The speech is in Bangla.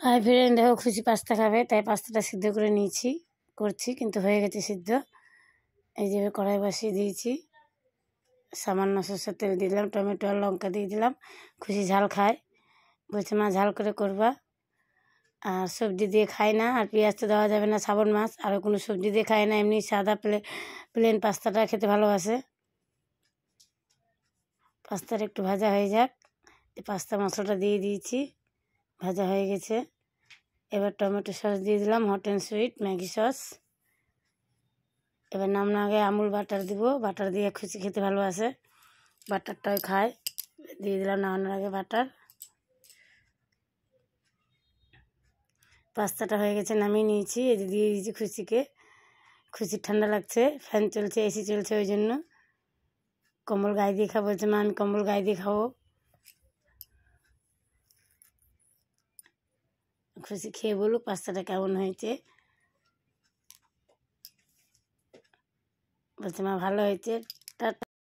হাই ফ্রেন্ড, দেখো খুশি পাস্তা খাবে, তাই পাস্তাটা সিদ্ধ করে নিয়েছি, করছি, কিন্তু হয়ে গেছে সিদ্ধ। এই যে কড়াই বসিয়ে দিয়েছি, সামান্য সরষের তেল দিয়ে দিলাম, টমেটো আর লঙ্কা দিয়ে দিলাম। খুশি ঝাল খায়, বলছে মা ঝাল করে করবা। আর সবজি দিয়ে খায় না, আর পেঁয়াজ তো দেওয়া যাবে না, শ্রাবণ মাস, আরও কোনো সবজি দিয়ে খায় না, এমনি সাদা প্লেন পাস্তাটা খেতে ভালোবাসে। পাস্তাটা একটু ভাজা হয়ে যাক, পাস্তা মশলাটা দিয়ে দিয়েছি, ভাজা হয়ে গেছে। এবার টমেটো সস দিয়ে দিলাম, hot and sweet Maggi sauce. এবার নামানোর আগে আমুল বাটার দিব, বাটার দিয়ে খুশি খেতে ভালোবাসে, বাটারটাও খায়। দিয়ে দিলাম নামানোর আগে বাটার। পাস্তাটা হয়ে গেছে, নামিয়ে নিয়েছি। এই যে দিয়ে দিয়েছি খুশিকে। খুশি ঠান্ডা লাগছে, ফ্যান চলছে, এসি চলছে, ওই জন্য কম্বল গায়ে দিয়ে খাবো। বলছে মা আমি কম্বল গায়ে দিয়ে খাবো। খুশি খেয়ে বলুক পাস্তাটা কেমন হয়েছে। বলছে মা ভালো হয়েছে।